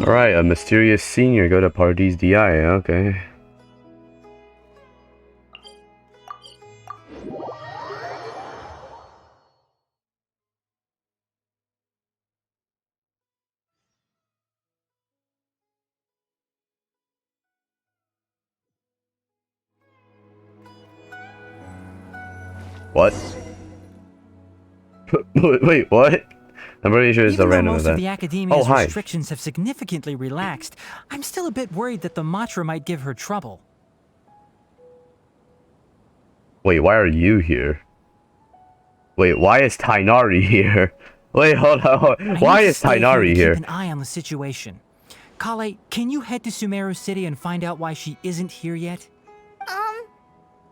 Alright, a mysterious senior go to parties DI, okay. What? Wait, what? I'm pretty sure it's a random Most event. of the academia's hi. restrictions have significantly relaxed, I'm still a bit worried that the Matra might give her trouble. Wait, why are you here? Wait, why is Tainari here? Wait, hold on. Why is Tainari here? Keep an eye on the situation. Kale, can you head to Sumeru City and find out why she isn't here yet?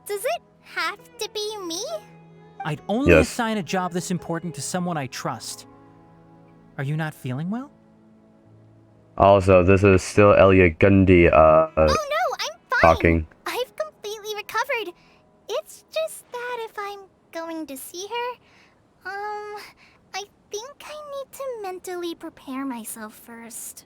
Does it have to be me? I'd only assign a job this important to someone I trust. Are you not feeling well? Also, this is still Elliot Gundy, Oh no, I'm fine. talking. I've completely recovered. It's just that if I'm going to see her, I think I need to mentally prepare myself first.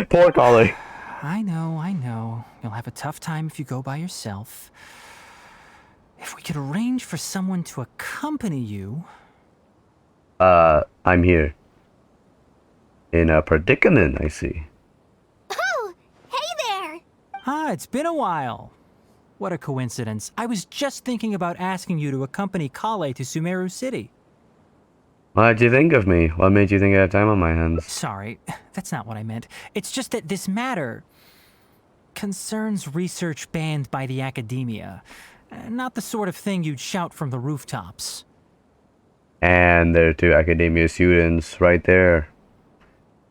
Poor Kale. I know. You'll have a tough time if you go by yourself. If we could arrange for someone to accompany you... I'm here. In a predicament, I see. Oh, hey there! Ah, it's been a while. What a coincidence. I was just thinking about asking you to accompany Kale to Sumeru City. What'd you think of me? What made you think I had time on my hands? Sorry, that's not what I meant. It's just that this matter concerns research banned by the academia. Not the sort of thing you'd shout from the rooftops. And there are two academia students right there.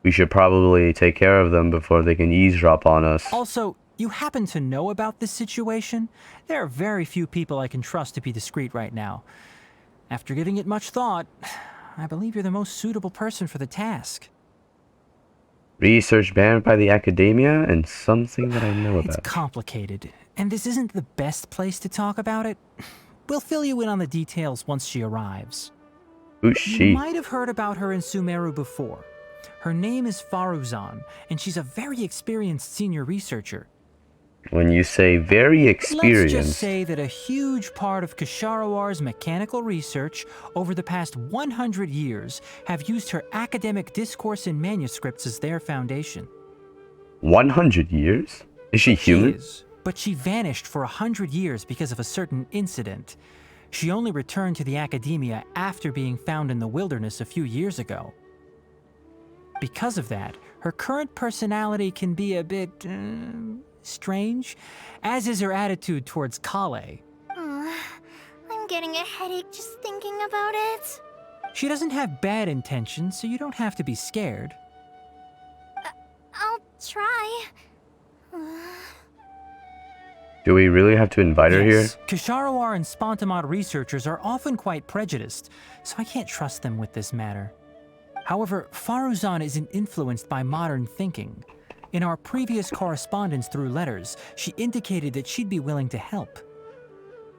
We should probably take care of them before they can eavesdrop on us. Also, you happen to know about this situation? There are very few people I can trust to be discreet right now. After giving it much thought, I believe you're the most suitable person for the task. Research banned by the academia and something that I know about. It's complicated, and this isn't the best place to talk about it. We'll fill you in on the details once she arrives. Who's she? You might have heard about her in Sumeru before. Her name is Faruzan, and she's a very experienced senior researcher. When you say very experienced... Let's just say that a huge part of Ksharowar's mechanical research over the past 100 years have used her academic discourse and manuscripts as their foundation. 100 years? Is she human? She is, but she vanished for 100 years because of a certain incident. She only returned to the academia after being found in the wilderness a few years ago. Because of that, her current personality can be a bit... strange, as is her attitude towards Kale. I'm getting a headache just thinking about it. She doesn't have bad intentions, so you don't have to be scared. I'll try. Do we really have to invite her here? Ksharovar and Spontamod researchers are often quite prejudiced, so I can't trust them with this matter. However, Faruzan isn't influenced by modern thinking. In our previous correspondence through letters, she indicated that she'd be willing to help.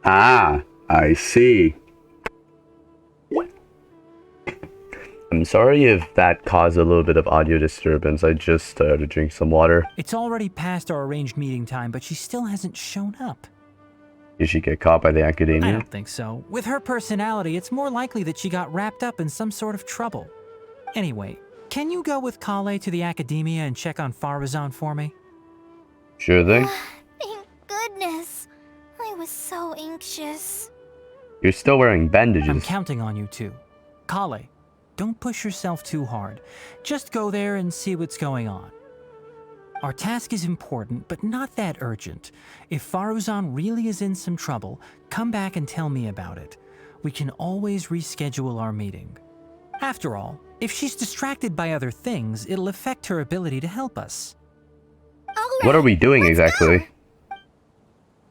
Ah, I see. I'm sorry if that caused a little bit of audio disturbance. I just started to drink some water. It's already past our arranged meeting time, but she still hasn't shown up. Did she get caught by the academia? I don't think so. With her personality, it's more likely that she got wrapped up in some sort of trouble. Anyway, can you go with Kale to the academia and check on Faruzan for me? Sure thing. Thank goodness. I was so anxious. You're still wearing bandages. I'm counting on you too. Kale, don't push yourself too hard. Just go there and see what's going on. Our task is important, but not that urgent. If Faruzan really is in some trouble, come back and tell me about it. We can always reschedule our meeting. After all, if she's distracted by other things, it'll affect her ability to help us. What are we doing exactly?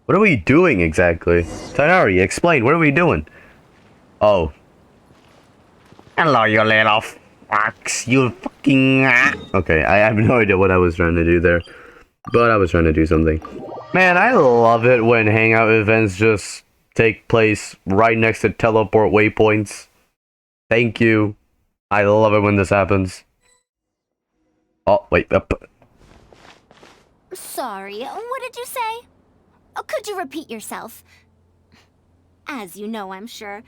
What are we doing exactly? Tainari, explain. What are we doing? Oh. Hello, you little fucks. You fucking... Okay, I have no idea what I was trying to do there. But I was trying to do something. Man, I love it when hangout events just take place right next to teleport waypoints. Thank you. I love it when this happens. Oh, wait. Sorry, what did you say? Oh, could you repeat yourself? As you know, I'm sure,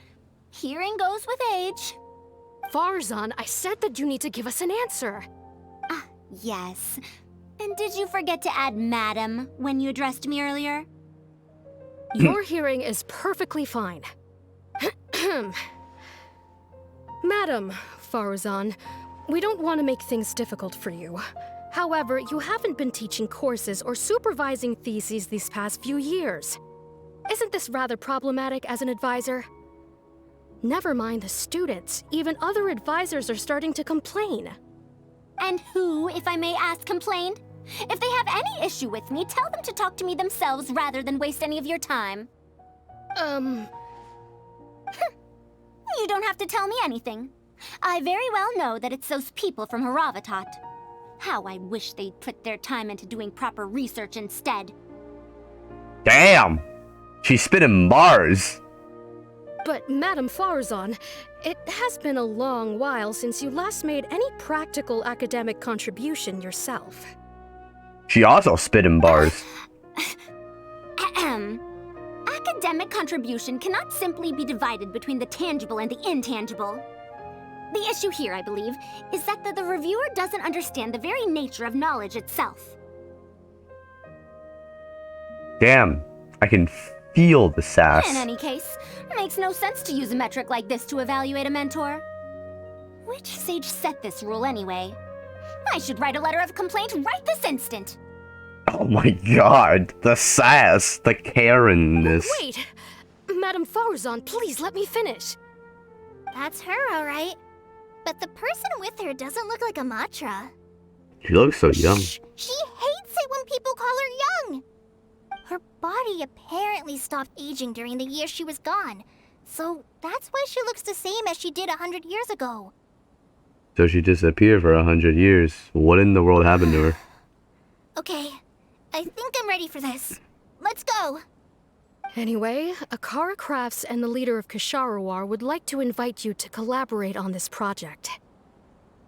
hearing goes with age. Faruzan, I said that you need to give us an answer. Ah, yes. And did you forget to add madam when you addressed me earlier? Your hearing is perfectly fine. Madam Faruzan, we don't want to make things difficult for you. However, you haven't been teaching courses or supervising theses these past few years. Isn't this rather problematic as an advisor? Never mind the students, even other advisors are starting to complain. And who, if I may ask, complained? If they have any issue with me, tell them to talk to me themselves rather than waste any of your time. You don't have to tell me anything. I very well know that it's those people from Haravatat. How I wish they'd put their time into doing proper research instead. Damn! She's spitting bars! But Madam Faruzan, it has been a long while since you last made any practical academic contribution yourself. She also spitting bars. Ahem. Academic contribution cannot simply be divided between the tangible and the intangible. The issue here, I believe, is that the reviewer doesn't understand the very nature of knowledge itself. Damn, I can feel the sass. In any case, it makes no sense to use a metric like this to evaluate a mentor. Which sage set this rule anyway? I should write a letter of complaint right this instant. Oh my god, the sass, the Karen-ness. Wait! Madam Faruzan, please let me finish. That's her, all right. But the person with her doesn't look like a Matra. She looks so young. Shh. She hates it when people call her young. Her body apparently stopped aging during the year she was gone. So that's why she looks the same as she did 100 years ago. So she disappeared for 100 years. What in the world happened to her? Okay, I think I'm ready for this. Let's go. Anyway, Akara Crafts and the leader of Kasharawar would like to invite you to collaborate on this project.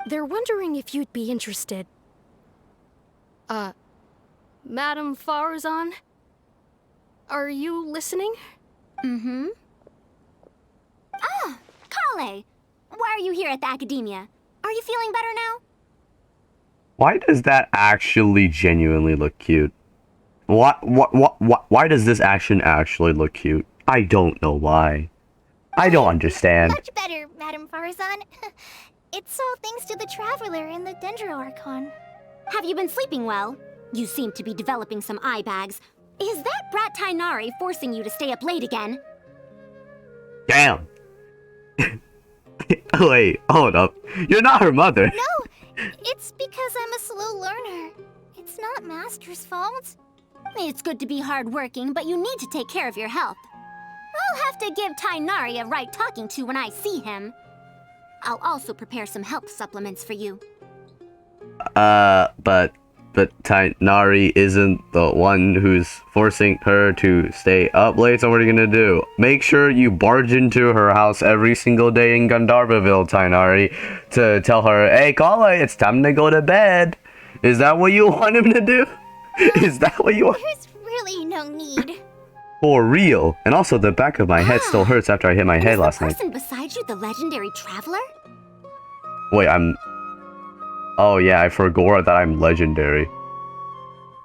They're wondering if you'd be interested. Madam Faruzan? Are you listening? Mm-hmm. Ah, Kale! Why are you here at the academia? Are you feeling better now? Why does that actually genuinely look cute? Why does this action actually look cute? I don't know why. I don't understand. Much better, Madam Faruzan. It's all thanks to the Traveler and the Dendro Archon. Have you been sleeping well? You seem to be developing some eye bags. Is that brat Tainari forcing you to stay up late again? Damn. Wait, hold up. You're not her mother. No, it's because I'm a slow learner. It's not Master's fault. It's good to be hardworking, but you need to take care of your health. I'll have to give Tainari a right talking to when I see him. I'll also prepare some health supplements for you. But Tainari isn't the one who's forcing her to stay up late, so what are you gonna do? Make sure you barge into her house every single day in Gandharvaville, Tainari, to tell her, hey, Kale, it's time to go to bed. Is that what you want him to do? Is that what you want? There's really no need. For real. And also, the back of my head still hurts after I hit my head last night. Is the person beside you the legendary Traveler? Wait, Oh yeah, I forgot that I'm legendary.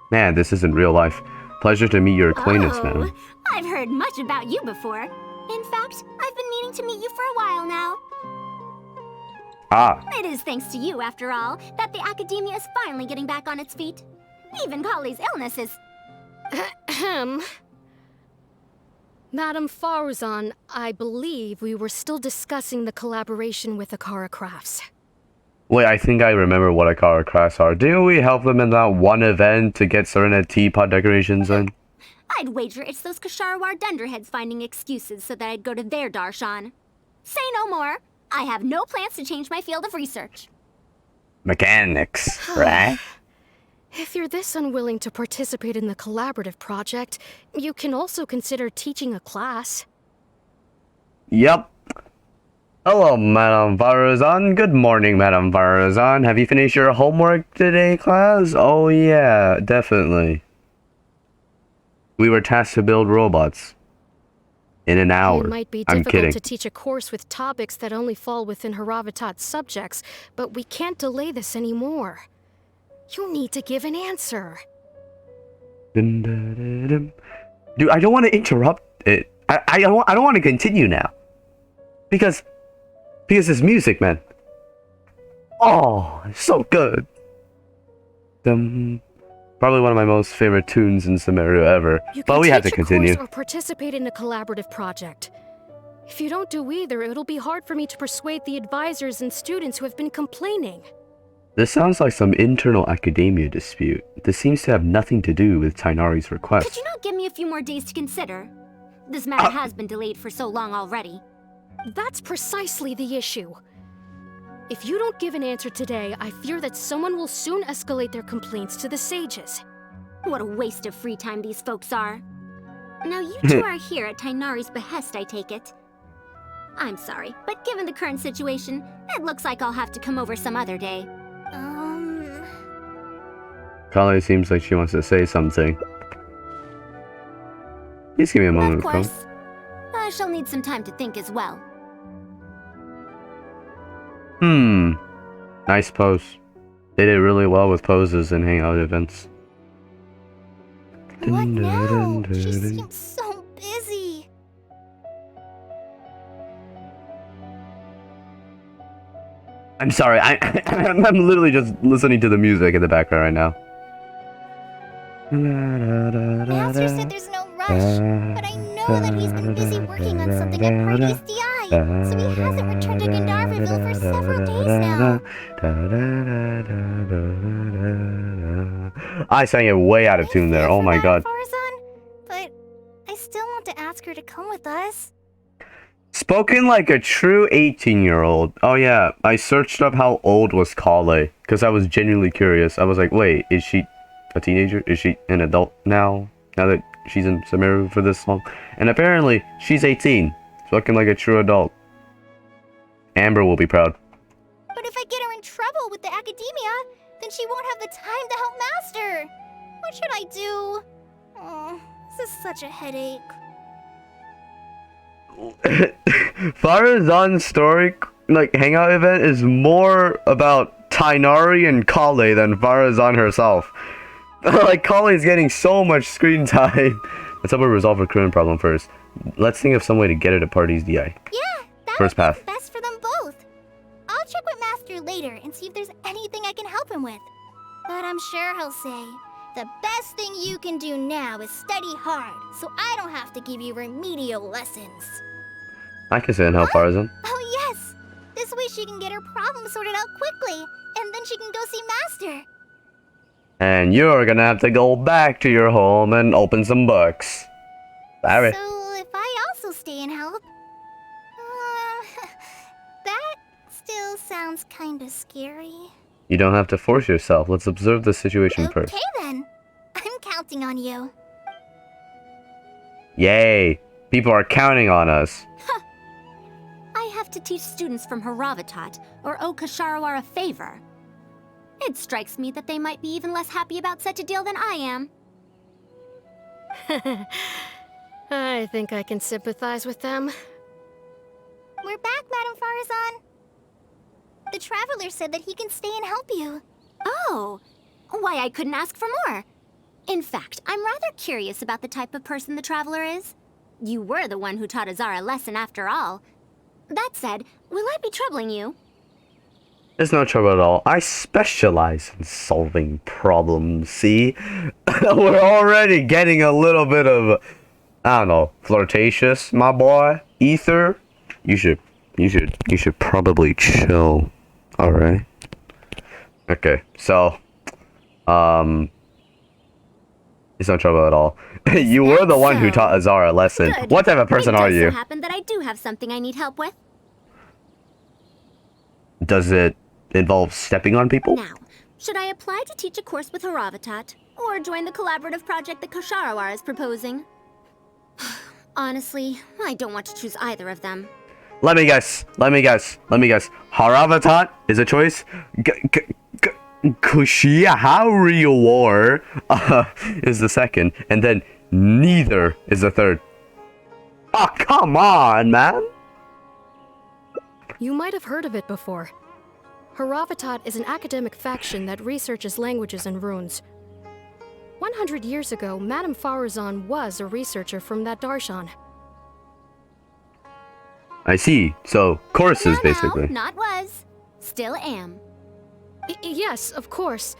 Man, this isn't real life. Pleasure to meet your acquaintance, man. I've heard much about you before. In fact, I've been meaning to meet you for a while now. Ah. It is thanks to you, after all, that the academia is finally getting back on its feet. Even Kale's illness is... Madam Faruzan, I believe we were still discussing the collaboration with Akara Crafts. Wait, I think I remember what Akara Crafts are. Didn't we help them in that one event to get certain teapot decorations in? I'd wager it's those Kasharawar Dunderheads finding excuses so that I'd go to their darshan. Say no more. I have no plans to change my field of research. Mechanics, right? If you're this unwilling to participate in the collaborative project, you can also consider teaching a class. Yep. Hello, Madame Faruzan. Good morning, Madame Faruzan. Have you finished your homework today, class? Oh yeah, definitely. We were tasked to build robots. In an hour. It might be I'm difficult kidding. to teach a course with topics that only fall within Haravatat's subjects, but we can't delay this anymore. You need to give an answer. Dude, I don't want to interrupt it. I don't want to continue now. Because it's music, man. Oh, it's so good. Probably one of my most favorite tunes in Sumeru ever. But we have to continue. You can teach a course or participate in a collaborative project. If you don't do either, it'll be hard for me to persuade the advisors and students who have been complaining. This sounds like some internal academia dispute. This seems to have nothing to do with Tainari's request. Could you not give me a few more days to consider? This matter has been delayed for so long already. That's precisely the issue. If you don't give an answer today, I fear that someone will soon escalate their complaints to the sages. What a waste of free time these folks are. Now you two are here at Tainari's behest, I take it. I'm sorry, but given the current situation, it looks like I'll have to come over some other day. Kale seems like she wants to say something. Please give me a moment Of to course. I shall need some time to think as well. Nice pose. They did really well with poses and hangout events. What now? She seems so busy. I'm sorry, I'm literally just listening to the music in the background right now. Master said there's no rush, but I know that he's been busy working on something at Party's DI, so he hasn't returned to Gandharville for several days now. I sang it way out of tune there, oh my god. Faruzan, but I still want to ask her to come with us. Spoken like a true 18-year-old. Oh yeah, I searched up how old was Kale, because I was genuinely curious. I was like, wait, is she a teenager? Is she an adult now? Now that she's in Sumeru for this long? And apparently, she's 18. Spoken like a true adult. Amber will be proud. But if I get her in trouble with the academia, then she won't have the time to help Master. What should I do? Oh, this is such a headache. Faruzan's story, like, hangout event is more about Tainari and Kale than Faruzan herself. Like, Kale is getting so much screen time. Let's help her resolve her current problem first. Let's think of some way to get her to Party's DI. Yeah, that First would path. be best for them both. I'll check with Master later and see if there's anything I can help him with. But I'm sure he'll say, the best thing you can do now is study hard, so I don't have to give you remedial lessons. I can say and help Faruzan. Oh yes! This way she can get her problem sorted out quickly, and then she can go see Master. And you're gonna have to go back to your home and open some books. Sorry. So if I also stay and help... that still sounds kinda scary. You don't have to force yourself. Let's observe the situation first. Okay then. I'm counting on you. Yay! People are counting on us. I have to teach students from Haravatat or owe Kasharawar a favor. It strikes me that they might be even less happy about such a deal than I am. I think I can sympathize with them. We're back, Madame Faruzan. The Traveler said that he can stay and help you. Oh, why I couldn't ask for more. In fact, I'm rather curious about the type of person the Traveler is. You were the one who taught Azar a lesson after all. That said, will I be troubling you? There's no trouble at all. I specialize in solving problems, see? We're already getting a little bit of, I don't know, flirtatious, my boy. Ether, you should probably chill. Alright? Okay, so, it's no trouble at all. You were the one who taught Azar a lesson. Good. What type of person are It you? does so happen that I do have something I need help with. Does it involve stepping on people? Now, should I apply to teach a course with Haravatat, or join the collaborative project that Kasharawar is proposing? Honestly, I don't want to choose either of them. Let me guess. Haravatat is a choice. Kushihauri War is the second, and then neither is the third. Oh, come on, man. You might have heard of it before. Haravatat is an academic faction that researches languages and runes. 100 years ago, Madame Faruzan was a researcher from that darshan. I see. So, courses, basically. No, not was. Still am. Yes, of course.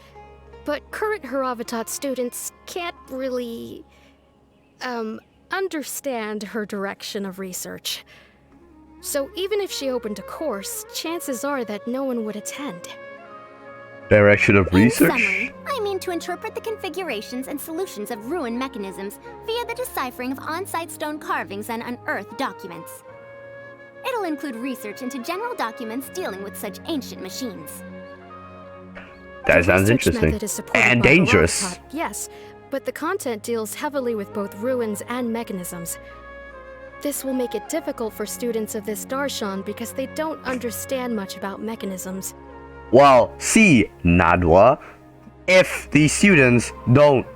But current Haravatat students can't really... understand her direction of research. So even if she opened a course, chances are that no one would attend. Direction of research? In summary, I mean to interpret the configurations and solutions of ruin mechanisms via the deciphering of on-site stone carvings and unearthed documents. It'll include research into general documents dealing with such ancient machines. That sounds interesting. And dangerous. Haravatat, yes, but the content deals heavily with both ruins and mechanisms. This will make it difficult for students of this darshan because they don't understand much about mechanisms. Well, see, Nadwa, if the students don't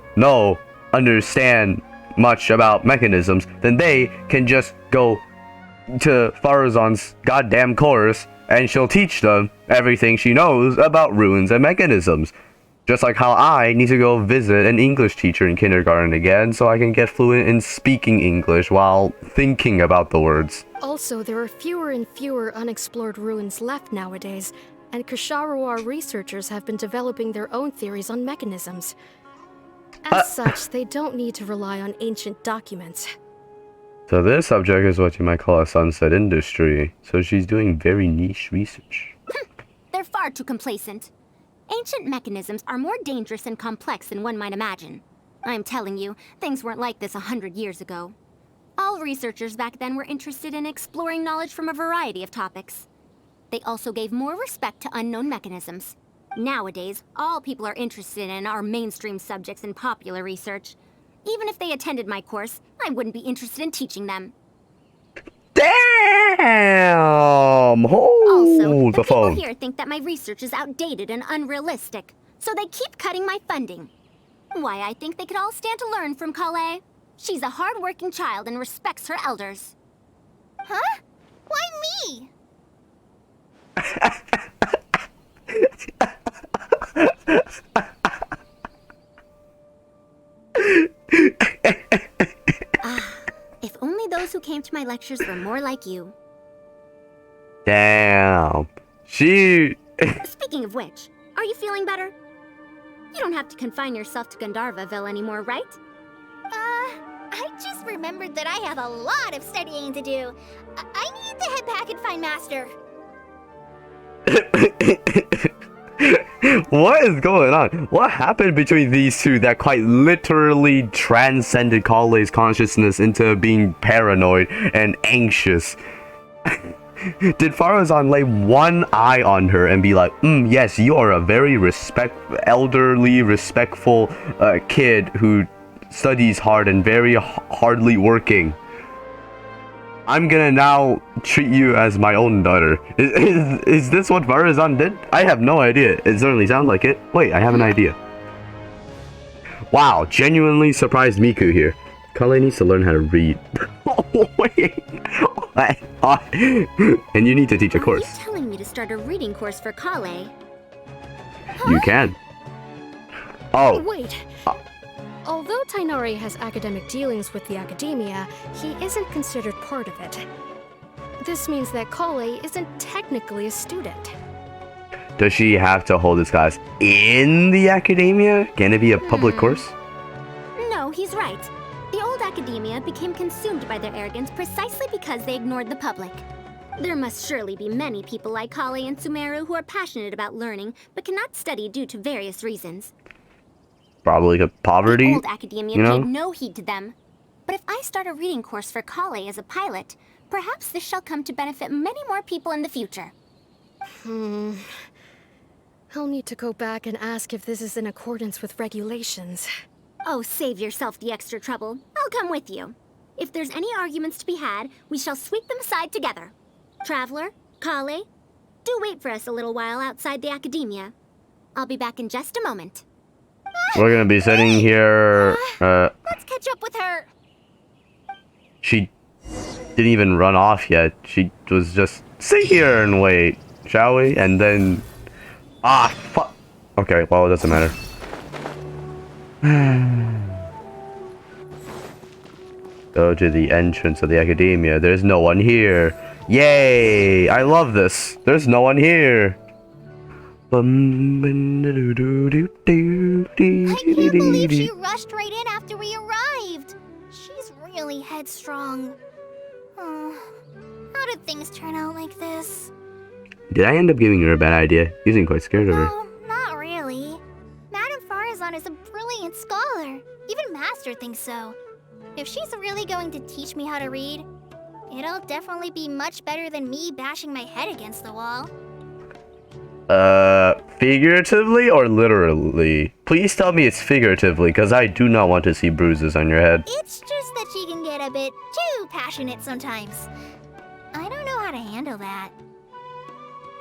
understand much about mechanisms, then they can just go to Faruzan's goddamn course and she'll teach them everything she knows about ruins and mechanisms. Just like how I need to go visit an English teacher in kindergarten again so I can get fluent in speaking English while thinking about the words. Also, there are fewer and fewer unexplored ruins left nowadays, and Ksharuar researchers have been developing their own theories on mechanisms. As such, they don't need to rely on ancient documents. So this subject is what you might call a sunset industry. So she's doing very niche research. They're far too complacent. Ancient mechanisms are more dangerous and complex than one might imagine. I'm telling you, things weren't like this 100 years ago. All researchers back then were interested in exploring knowledge from a variety of topics. They also gave more respect to unknown mechanisms. Nowadays, all people are interested in are mainstream subjects in popular research. Even if they attended my course, I wouldn't be interested in teaching them. Damn! Hold the phone. People here think that my research is outdated and unrealistic, so they keep cutting my funding. Why, I think they could all stand to learn from Kale. She's a hard-working child and respects her elders. Huh? Why me? If only those who came to my lectures were more like you. Damn. She... Speaking of which, are you feeling better? You don't have to confine yourself to Gandharvaville anymore, right? I just remembered that I have a lot of studying to do. I need to head back and find Master. What is going on? What happened between these two that quite literally transcended Kale's consciousness into being paranoid and anxious? Did Faruzan lay one eye on her and be like, yes, you are a very elderly, respectful kid who studies hard and very hardly working. I'm gonna now treat you as my own daughter. Is this what Faruzan did? I have no idea. It certainly sounds like it. Wait, I have an idea. Wow, genuinely surprised Miku here. Kale needs to learn how to read. Wait. And you need to teach a course. Are you telling me to start a reading course for Kale? You can. Oh. Wait. Although Tainari has academic dealings with the academia, he isn't considered part of it. This means that Kale isn't technically a student. Does she have to hold this class in the academia? Can it be a public course? No, he's right. The old academia became consumed by their arrogance precisely because they ignored the public. There must surely be many people like Kale and Sumeru who are passionate about learning, but cannot study due to various reasons. Probably poverty, the old academia paid no heed to them. But if I start a reading course for Kale as a pilot, perhaps this shall come to benefit many more people in the future. I'll need to go back and ask if this is in accordance with regulations. Oh, save yourself the extra trouble. I'll come with you. If there's any arguments to be had, we shall sweep them aside together. Traveler, Kale, do wait for us a little while outside the academia. I'll be back in just a moment. We're gonna be sitting here. Let's catch up with her. She didn't even run off yet. She was just sit here and wait, shall we? And then, fuck. Okay, well, it doesn't matter. Go to the entrance of the academia. There's no one here. Yay! I love this. There's no one here. I can't believe she rushed right in after we arrived. She's really headstrong. Oh, how did things turn out like this? Did I end up giving her a bad idea? You seem quite scared of her. No, not really. Madame Faruzan is a brilliant scholar. Even Master thinks so. If she's really going to teach me how to read, it'll definitely be much better than me bashing my head against the wall. Figuratively or literally? Please tell me it's figuratively, because I do not want to see bruises on your head. It's just that she can get a bit too passionate sometimes. I don't know how to handle that.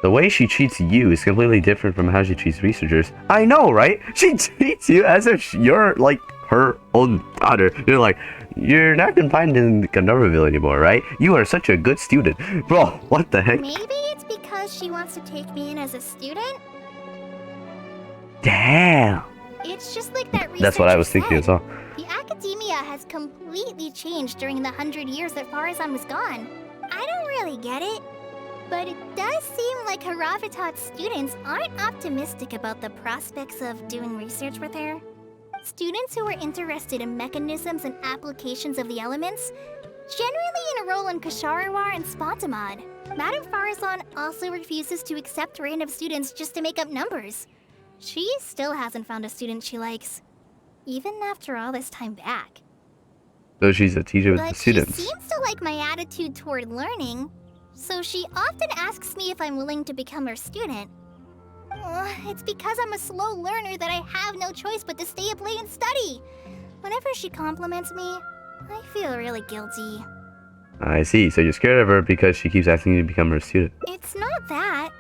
The way she treats you is completely different from how she treats researchers. I know, right? She treats you as if you're, like, her own daughter. You're like, you're not confined in Gandharvaville anymore, right? You are such a good student. Bro, what the heck? Maybe it's because she wants to take me in as a student? Damn. It's just like that researcher That's what I was thinking as well. The academia has completely changed during the 100 years that Faruzan was gone. I don't really get it. But it does seem like Haravitat's students aren't optimistic about the prospects of doing research with her. Students who are interested in mechanisms and applications of the elements generally enroll in Kasharawar and Spontamod. Madame Faruzan also refuses to accept random students just to make up numbers. She still hasn't found a student she likes, even after all this time back. So she's a teacher with But the students. she seems to like my attitude toward learning, so she often asks me if I'm willing to become her student. It's because I'm a slow learner that I have no choice but to stay up late and study. Whenever she compliments me, I feel really guilty. I see. So you're scared of her because she keeps asking you to become her student. It's not that.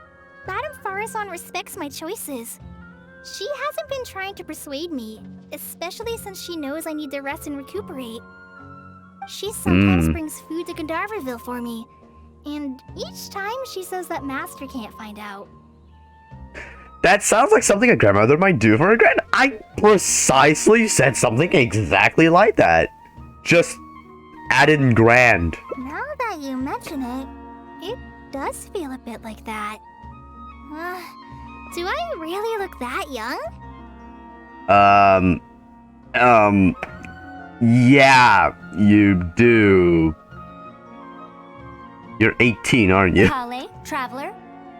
Madame Faruzan respects my choices. She hasn't been trying to persuade me, especially since she knows I need to rest and recuperate. She sometimes brings food to Gandharvaville for me, and each time she says that Master can't find out. That sounds like something a grandmother might do for a grand. I precisely said something exactly like that. Just added in grand. Now that you mention it, it does feel a bit like that. Do I really look that young? Yeah, you do. You're 18, aren't you? Kale, Traveler,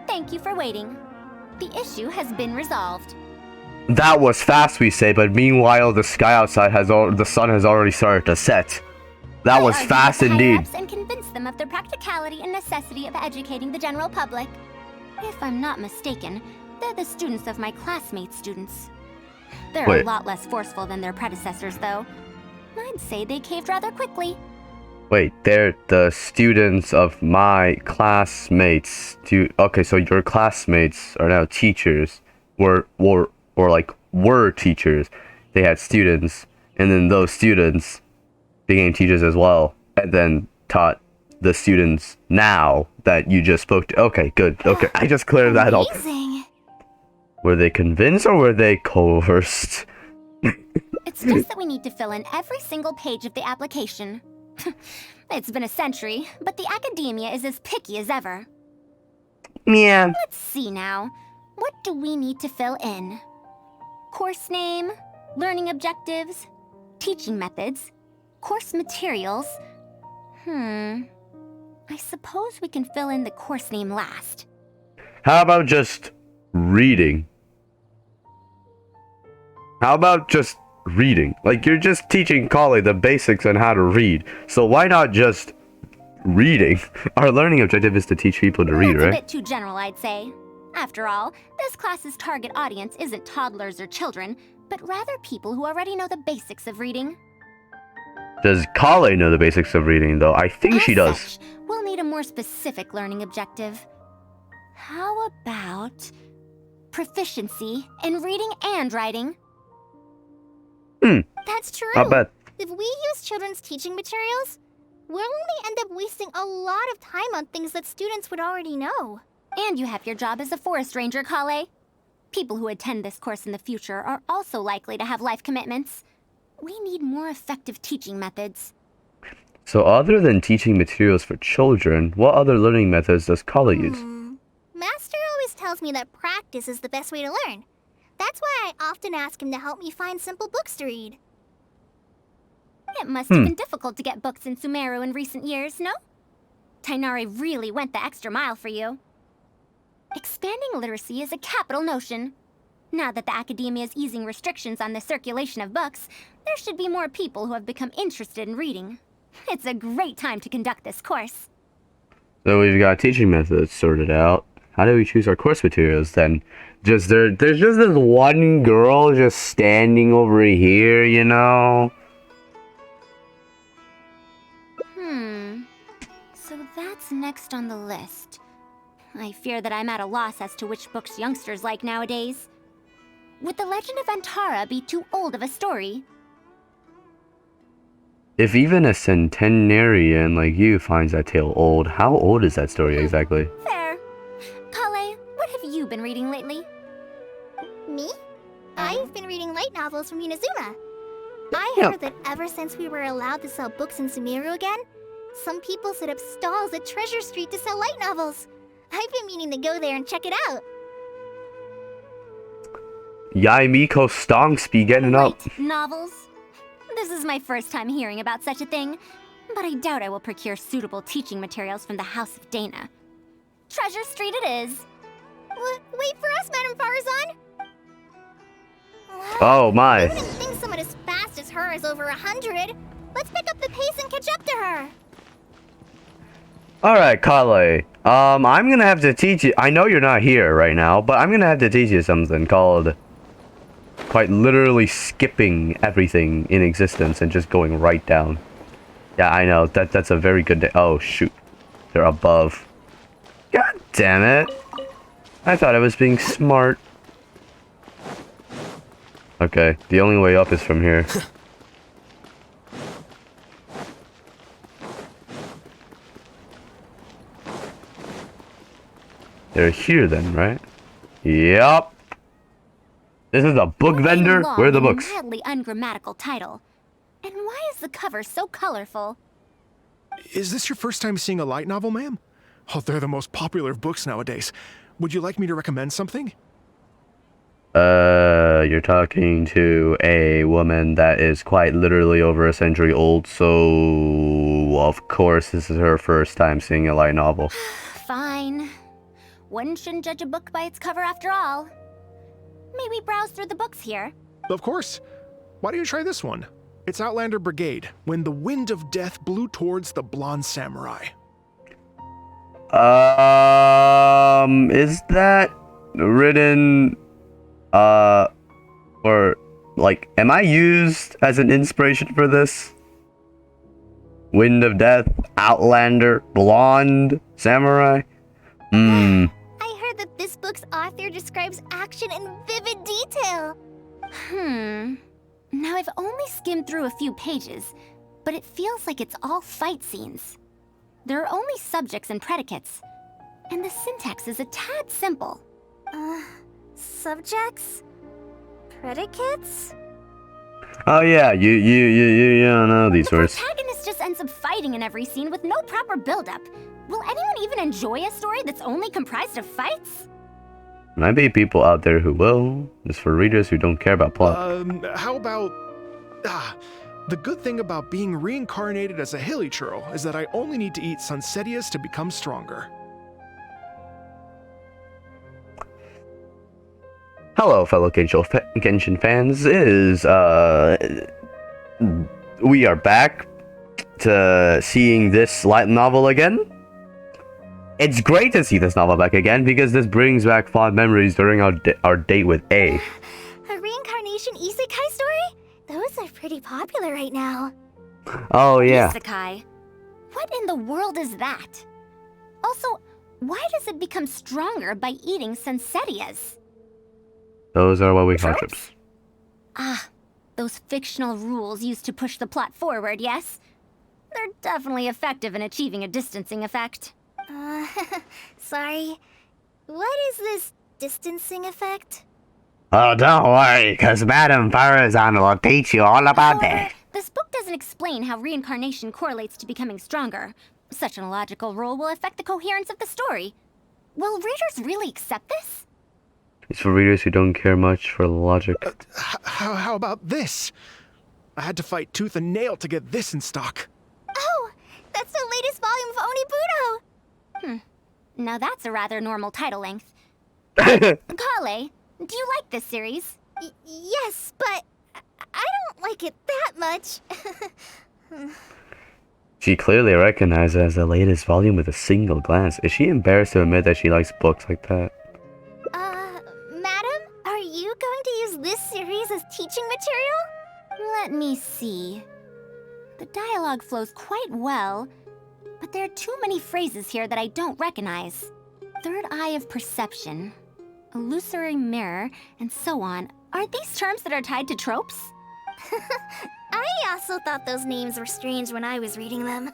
thank you for waiting. The issue has been resolved. That was fast, we say, but meanwhile, the sky outside the sun has already started to set. That was fast indeed. And convince them of the practicality and necessity of educating the general public. If I'm not mistaken, they're the students of my classmates' students. They're a lot less forceful than their predecessors, though. I'd say they caved rather quickly. Wait, they're the students of my classmates. Okay, so your classmates are now teachers, were teachers. They had students, and then those students became teachers as well, and then taught the students now that you just spoke to. Okay, good. Okay, I just cleared that up. Amazing. Were they convinced or were they coerced? It's just that we need to fill in every single page of the application. It's been a century, but the academia is as picky as ever. Yeah. Let's see now. What do we need to fill in? Course name, learning objectives, teaching methods, course materials. I suppose we can fill in the course name last. How about just reading? How about just reading? Like, you're just teaching Kale the basics on how to read. So why not just reading? Our learning objective is to teach people to read, right? That's a bit too general, I'd say. After all, this class's target audience isn't toddlers or children, but rather people who already know the basics of reading. Does Kale know the basics of reading, though? I think she does. We'll need a more more specific learning objective. How about proficiency in reading and writing? That's true. Not bad. If we use children's teaching materials, we'll only end up wasting a lot of time on things that students would already know. And you have your job as a forest ranger, Kale. People who attend this course in the future are also likely to have life commitments. We need more effective teaching methods. So other than teaching materials for children, what other learning methods does Kala use? Master always tells me that practice is the best way to learn. That's why I often ask him to help me find simple books to read. It must have been difficult to get books in Sumeru in recent years, no? Tainari really went the extra mile for you. Expanding literacy is a capital notion. Now that the academia is easing restrictions on the circulation of books, there should be more people who have become interested in reading. It's a great time to conduct this course. So we've got teaching methods sorted out. How do we choose our course materials then? There's just this one girl just standing over here, you know? So that's next on the list. I fear that I'm at a loss as to which books youngsters like nowadays. Would The Legend of Antara be too old of a story? If even a centenarian like you finds that tale old, how old is that story exactly? Fair. Kale, what have you been reading lately? Me? I've been reading light novels from Inazuma. I Yeah. heard that ever since we were allowed to sell books in Sumeru again, some people set up stalls at Treasure Street to sell light novels. I've been meaning to go there and check it out. Yaimiko Stonks be getting up. Light novels? This is my first time hearing about such a thing, but I doubt I will procure suitable teaching materials from the House of Dana. Treasure Street it is. Wait for us, Madame Faruzan! Oh my. I wouldn't think someone as fast as her is over 100. Let's pick up the pace and catch up to her. Alright, Kale. I'm gonna have to teach you. I know you're not here right now, but I'm gonna have to teach you something called quite literally skipping everything in existence and just going right down. Yeah, I know. That's a very good day. Oh, shoot. They're above. God damn it. I thought I was being smart. Okay, the only way up is from here. They're here then, right? Yup. This is a book vendor? Where are the books? Mildly ungrammatical title. And why is the cover so colorful? Is this your first time seeing a light novel, ma'am? Oh, they're the most popular of books nowadays. Would you like me to recommend something? You're talking to a woman that is quite literally over a century old, so of course this is her first time seeing a light novel. Fine. One shouldn't judge a book by its cover after all. Maybe browse through the books here. Of course. Why don't you try this one? It's Outlander Brigade, When the Wind of Death Blew Towards the Blonde Samurai. Is that written, or, like, am I used as an inspiration for this? Wind of Death, Outlander, Blonde, Samurai? I heard that this book's author describes action in vivid detail. Now I've only skimmed through a few pages, but it feels like it's all fight scenes. There are only subjects and predicates, and the syntax is a tad simple. Subjects? Predicates? Oh yeah, you don't know these The words. protagonist just ends up fighting in every scene with no proper build-up. Will anyone even enjoy a story that's only comprised of fights? Might be people out there who will. It's for readers who don't care about plot. How about... the good thing about being reincarnated as a hilly churl is that I only need to eat Sunsetias to become stronger. Hello, fellow Genshin fans. We are back to seeing this light novel again. It's great to see this novel back again because this brings back fond memories during our date with A. A reincarnation isekai story? Those are pretty popular right now. Oh yeah. Isekai. What in the world is that? Also, why does it become stronger by eating Sunsetias? Those are what we call Tropes? trips. Ah, those fictional rules used to push the plot forward, yes? They're definitely effective in achieving a distancing effect. Sorry. What is this distancing effect? Oh, don't worry, because Madam Faruzan will teach you all about However, that. this book doesn't explain how reincarnation correlates to becoming stronger. Such an illogical rule will affect the coherence of the story. Will readers really accept this? It's for readers who don't care much for the logic. How about this? I had to fight tooth and nail to get this in stock. Oh, that's the latest volume of Onibudo! Now that's a rather normal title length. Kale, do you like this series? Yes, but I don't like it that much. She clearly recognized it as the latest volume with a single glance. Is she embarrassed to admit that she likes books like that? Madam, are you going to use this series as teaching material? Let me see. The dialogue flows quite well, but there are too many phrases here that I don't recognize. Third eye of perception, illusory mirror, and so on. Aren't these terms that are tied to tropes? I also thought those names were strange when I was reading them.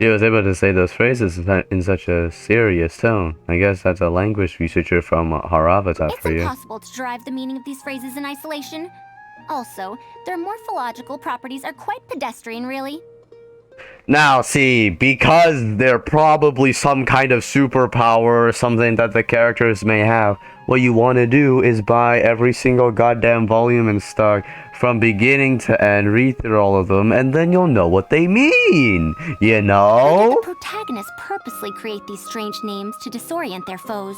She was able to say those phrases in such a serious tone. I guess that's a language researcher from Haravatat It's for you. impossible to derive the meaning of these phrases in isolation. Also, their morphological properties are quite pedestrian, really. Now, see, because they're probably some kind of superpower or something that the characters may have, what you want to do is buy every single goddamn volume in stock from beginning to end, read through all of them, and then you'll know what they mean, you Why know? did the protagonists purposely create these strange names to disorient their foes?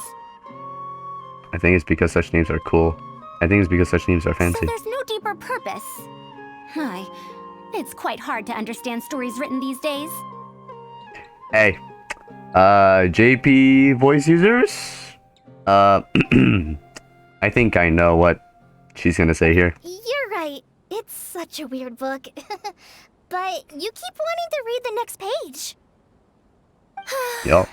I think it's because such names are cool. I think it's because such names are So fancy. there's no deeper purpose. Hi. It's quite hard to understand stories written these days. Hey, JP voice users? I think I know what she's gonna say here. You're right. It's such a weird book. But you keep wanting to read the next page. Yup.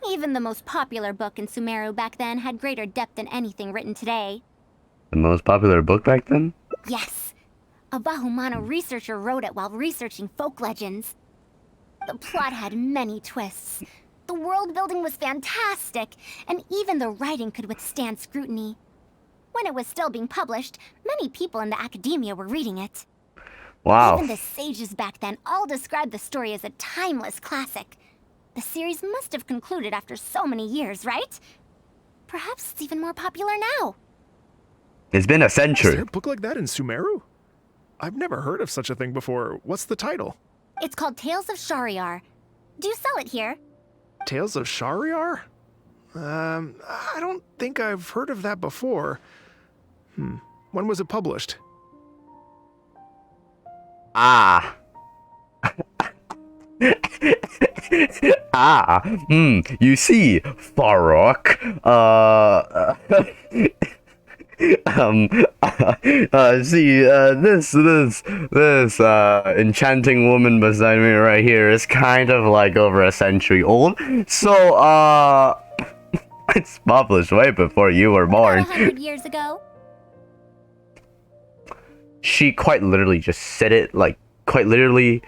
Even the most popular book in Sumeru back then had greater depth than anything written today. The most popular book back then? Yes. A Bahumano researcher wrote it while researching folk legends. The plot had many twists. The world building was fantastic, and even the writing could withstand scrutiny. When it was still being published, many people in the academia were reading it. Wow. Even the sages back then all described the story as a timeless classic. The series must have concluded after so many years, right? Perhaps it's even more popular now. It's been a Is there century. a book like that in Sumeru? I've never heard of such a thing before. What's the title? It's called Tales of Shariar. Do you sell it here? Tales of Shariar? I don't think I've heard of that before. When was it published? Ah. You see, Farok, this enchanting woman beside me right here is kind of like over a century old, so, it's published way before you were About born. 100 years ago. She quite literally just said it, like, quite literally,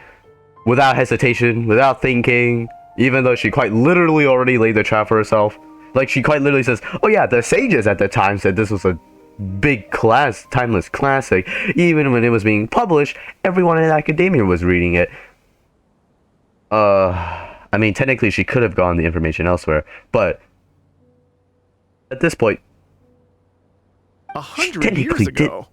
without hesitation, without thinking, even though she quite literally already laid the trap for herself. Like, she quite literally says, oh yeah, the sages at the time said this was a big timeless classic. Even when it was being published, everyone in academia was reading it. I mean, technically she could have gotten the information elsewhere, but at this point, 100 technically years did- ago?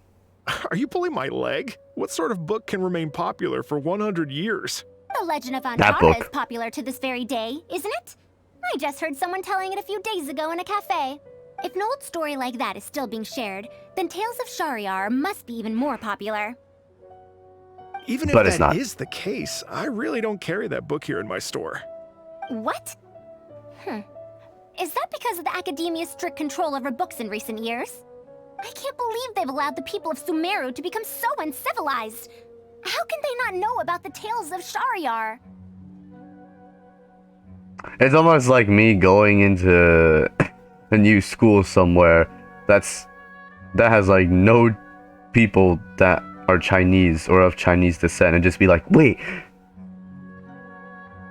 Are you pulling my leg? What sort of book can remain popular for 100 years? The Legend of That Antara book. is popular to this very day, isn't it? I just heard someone telling it a few days ago in a cafe. If an old story like that is still being shared, then Tales of Shariar must be even more popular. Even if But it's that not. is the case, I really don't carry that book here in my store. What? Is that because of the academia's strict control over books in recent years? I can't believe they've allowed the people of Sumeru to become so uncivilized. How can they not know about the Tales of Shariar? It's almost like me going into a new school somewhere that has like no people that are Chinese or of Chinese descent and just be like, wait,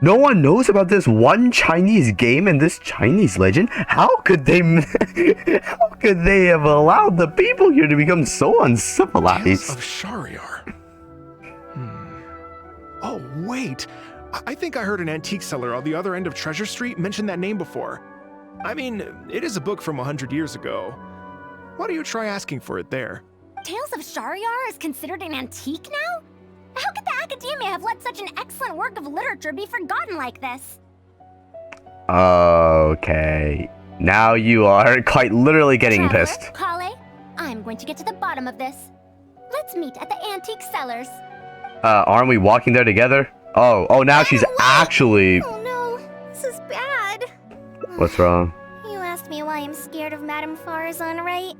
no one knows about this one Chinese game and this Chinese legend? How could they how could they have allowed the people here to become so uncivilized? Tales of Shariar. Oh, wait. I think I heard an antique seller on the other end of Treasure Street mention that name before. I mean, it is a book from 100 years ago. Why don't you try asking for it there? Tales of Shariar is considered an antique now? How could the Academia have let such an excellent work of literature be forgotten like this? Okay. Now you are quite literally getting Traveler, pissed. Kale, I'm going to get to the bottom of this. Let's meet at the antique sellers. Aren't we walking there together? Oh, now she's actually... Oh no, this is bad. What's wrong? You asked me why I'm scared of Madame Faruzan, right?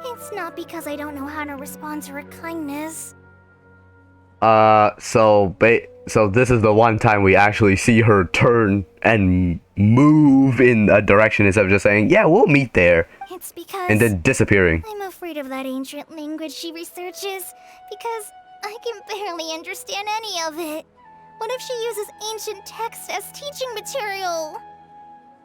It's not because I don't know how to respond to her kindness. So this is the one time we actually see her turn and move in a direction instead of just saying, yeah, we'll meet there, It's because and then disappearing. I'm afraid of that ancient language she researches, because I can barely understand any of it. What if she uses ancient texts as teaching material?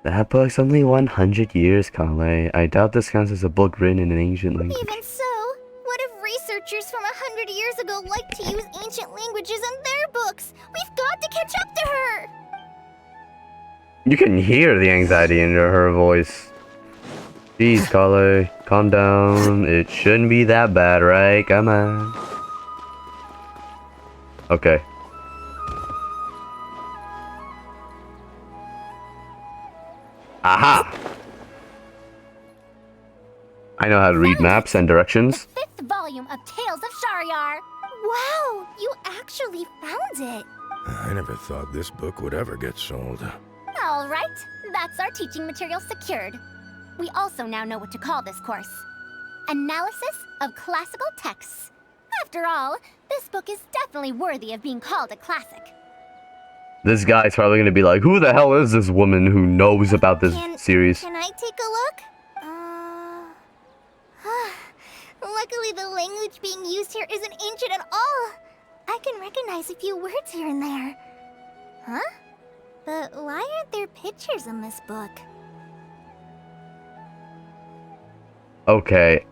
That book's only 100 years, Kale. I doubt this counts as a book written in an ancient language. Even so, what if researchers from 100 years ago like to use ancient languages in their books? We've got to catch up to her! You can hear the anxiety in her voice. Jeez, Kale, calm down. It shouldn't be that bad, right? Come on. Okay. Aha! I know how to read maps and directions. The 5th volume of Tales of Shariar. Wow, you actually found it! I never thought this book would ever get sold. All right, that's our teaching material secured. We also now know what to call this course. Analysis of Classical Texts. After all, this book is definitely worthy of being called a classic. This guy's probably gonna be like, who the hell is this woman who knows about this series? Can I take a look? Luckily, the language being used here isn't ancient at all. I can recognize a few words here and there. Huh? But why aren't there pictures in this book? Okay,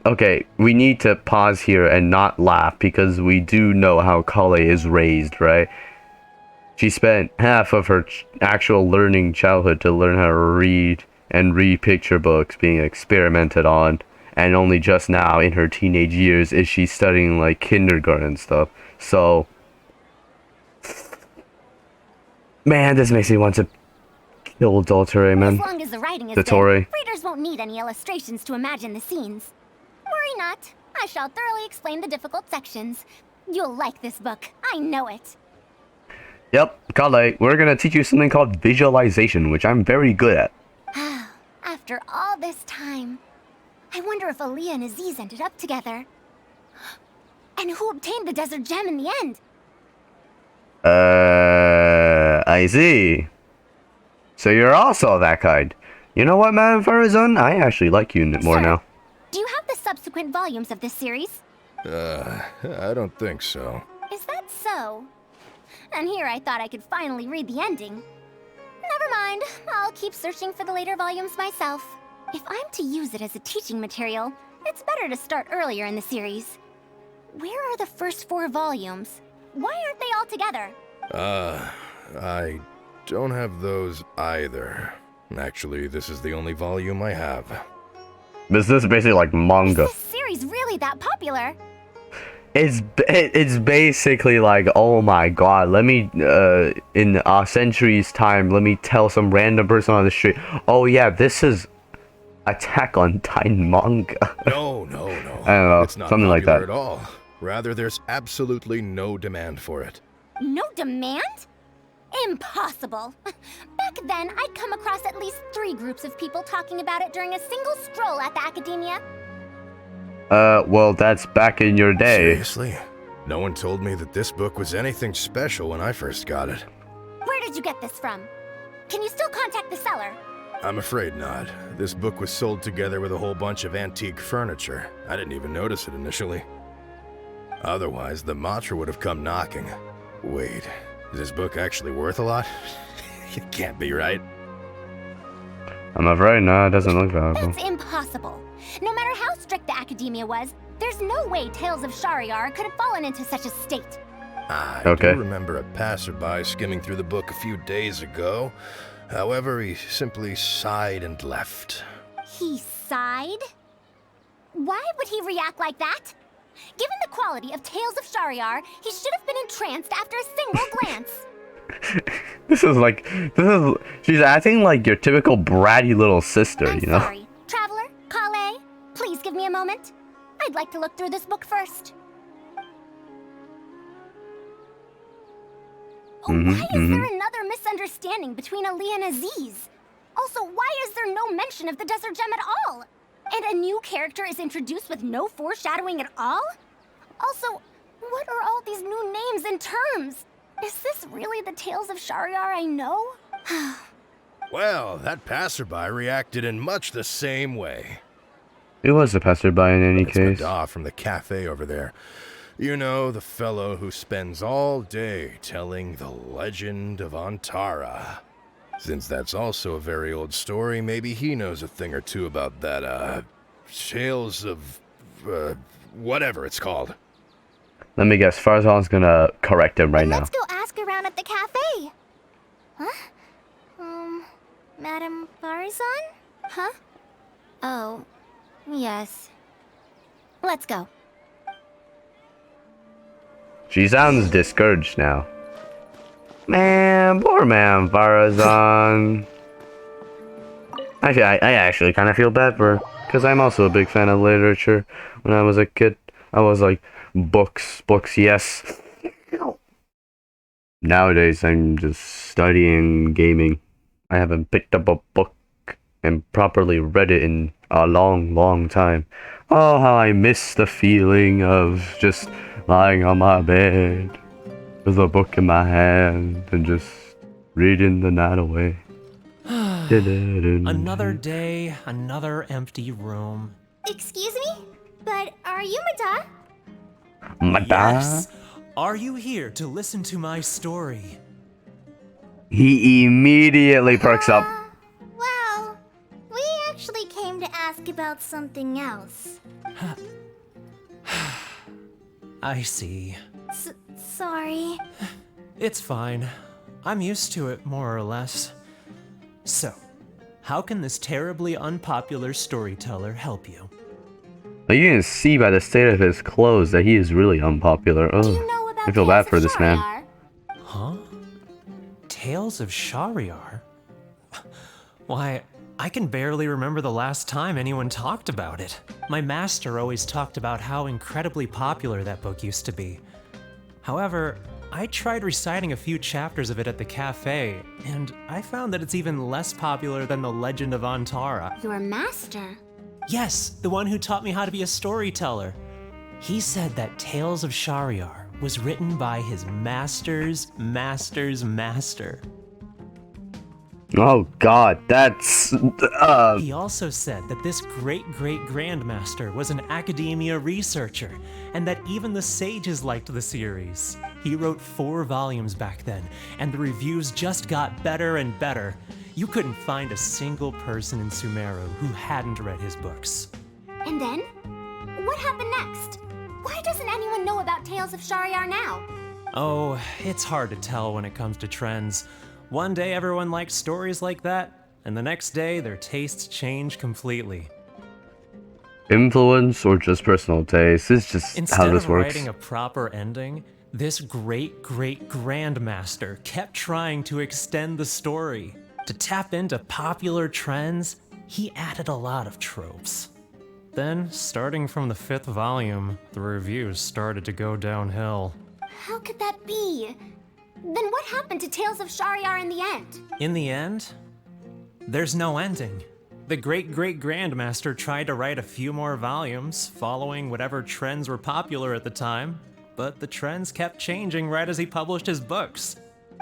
okay, we need to pause here and not laugh because we do know how Kale is raised, right? She spent half of her actual learning childhood to learn how to read and read picture books being experimented on, and only just now in her teenage years is she studying like kindergarten stuff. So, man, this makes me want to kill Doltore, man. As long as the writing is Doltore. good, readers won't need any illustrations to imagine the scenes. Worry not, I shall thoroughly explain the difficult sections. You'll like this book, I know it. Yep, Kale, we're gonna teach you something called visualization, which I'm very good at. After all this time, I wonder if Aaliyah and Aziz ended up together. And who obtained the desert gem in the end? I see. So you're also that kind. You know what, Madame Faruzan? I actually like you more Sir, now. Do you have the subsequent volumes of this series? I don't think so. Is that so? And here I thought I could finally read the ending. Never mind, I'll keep searching for the later volumes myself. If I'm to use it as a teaching material, it's better to start earlier in the series. Where are the first 4 volumes? Why aren't they all together? I don't have those either. Actually, this is the only volume I have. This is basically like manga. Is this series really that popular? It's basically like, oh my god, let me, in a century's time, let me tell some random person on the street, oh yeah, this is Attack on Titan manga. No. I don't know, It's not something like that. popular at all. Rather, there's absolutely no demand for it. No demand? Impossible. Back then, I'd come across at least 3 groups of people talking about it during a single stroll at the Academia. Well, that's back in your day. Seriously? No one told me that this book was anything special when I first got it. Where did you get this from? Can you still contact the seller? I'm afraid not. This book was sold together with a whole bunch of antique furniture. I didn't even notice it initially. Otherwise, the Matra would have come knocking. Wait, is this book actually worth a lot? It can't be, right? I'm afraid no, it doesn't look valuable. That's impossible. No matter how strict the academia was, there's no way Tales of Shahryar could have fallen into such a state. I Okay. do remember a passerby skimming through the book a few days ago. However, he simply sighed and left. He sighed? Why would he react like that? Given the quality of Tales of Shahryar, he should have been entranced after a single glance. She's acting like your typical bratty little sister, I'm you know? sorry. Traveler, Kale, please give me a moment. I'd like to look through this book first. Why is there another misunderstanding between Ali and Aziz? Also, why is there no mention of the Desert Gem at all? And a new character is introduced with no foreshadowing at all? Also, what are all these new names and terms? Is this really the Tales of Shahryar I know? Well, that passerby reacted in much the same way. It was a passerby in any It's case. Madar from the cafe over there. You know, the fellow who spends all day telling the legend of Antara. Since that's also a very old story, maybe he knows a thing or two about that, Tales of, whatever it's called. Let me guess, Farzan's gonna correct him right now. Let's go ask around at the cafe. Huh? Madam Faruzan? Huh? Oh, yes. Let's go. She sounds discouraged now. Man, poor man, Farazan. I actually kind of feel bad for her, because I'm also a big fan of literature. When I was a kid, I was like, books, yes. Nowadays, I'm just studying gaming. I haven't picked up a book and properly read it in a long time. Oh, how I miss the feeling of just lying on my bed with a book in my hand and just reading the night away. Another day, another empty room. Excuse me? But are you Madar? Madar? Yes. Are you here to listen to my story? He immediately perks up. Well, we actually came to ask about something else. I see. Sorry. It's fine. I'm used to it, more or less. So, how can this terribly unpopular storyteller help you? You can see by the state of his clothes that he is really unpopular. Oh, Do you know about I feel bad Tales for of this man. Shahryar? Huh? Tales of Shahryar? Why, I can barely remember the last time anyone talked about it. My master always talked about how incredibly popular that book used to be. However, I tried reciting a few chapters of it at the cafe, and I found that it's even less popular than the Legend of Antara. Your master? Yes, the one who taught me how to be a storyteller. He said that Tales of Shahryar was written by his master's master's master. Oh god, that's... He also said that this great-great-grandmaster was an academia researcher, and that even the sages liked the series. He wrote 4 volumes back then, and the reviews just got better and better. You couldn't find a single person in Sumeru who hadn't read his books. And then? What happened next? Why doesn't anyone know about Tales of Shahryar now? Oh, it's hard to tell when it comes to trends. One day everyone likes stories like that, and the next day their tastes change completely. Influence or just personal taste? It's just Instead how this of works. writing a proper ending, this great-great-grandmaster kept trying to extend the story. To tap into popular trends, he added a lot of tropes. Then, starting from the 5th volume, the reviews started to go downhill. How could that be? Then what happened to Tales of Shahryar in the end? In the end, there's no ending. The great-great-grandmaster tried to write a few more volumes, following whatever trends were popular at the time, but the trends kept changing right as he published his books.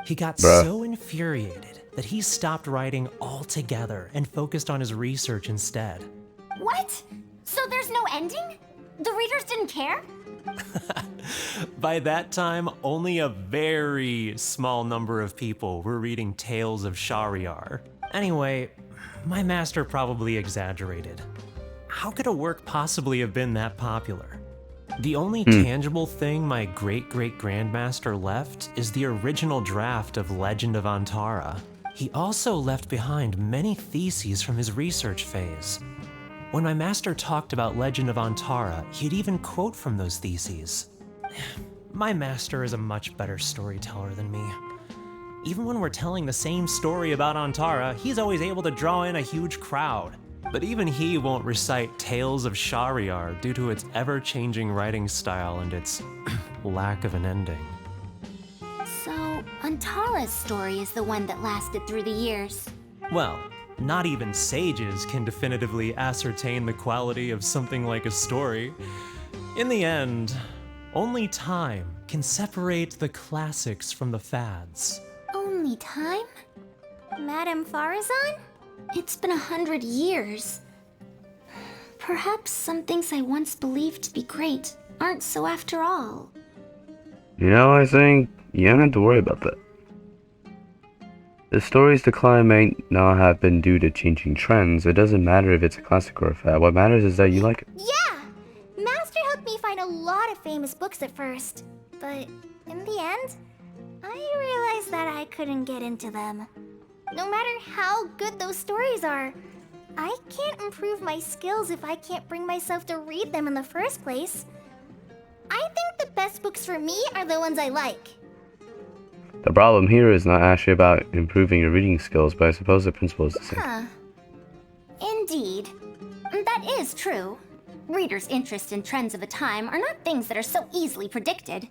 He got Bruh. so infuriated that he stopped writing altogether and focused on his research instead. What? So there's no ending? The readers didn't care? By that time, only a very small number of people were reading Tales of Shahryar. Anyway, my master probably exaggerated. How could a work possibly have been that popular? The only tangible thing my great-great-grandmaster left is the original draft of Legend of Antara. He also left behind many theses from his research phase. When my master talked about Legend of Antara, he'd even quote from those theses. My master is a much better storyteller than me. Even when we're telling the same story about Antara, he's always able to draw in a huge crowd. But even he won't recite Tales of Shahryar due to its ever-changing writing style and its lack of an ending. So, Antara's story is the one that lasted through the years. Well, not even sages can definitively ascertain the quality of something like a story. In the end, only time can separate the classics from the fads. Only time? Madame Faruzan? It's been 100 years. Perhaps some things I once believed to be great aren't so after all. You know, I think you don't have to worry about that. The story's decline may not have been due to changing trends. It doesn't matter if it's a classic or a fad. What matters is that you like it. Yeah! Master helped me find a lot of famous books at first, but in the end, I realized that I couldn't get into them. No matter how good those stories are, I can't improve my skills if I can't bring myself to read them in the first place. I think the best books for me are the ones I like. The problem here is not actually about improving your reading skills, but I suppose the principle is the same. Huh. Indeed. That is true. Readers' interest in trends of a time are not things that are so easily predicted.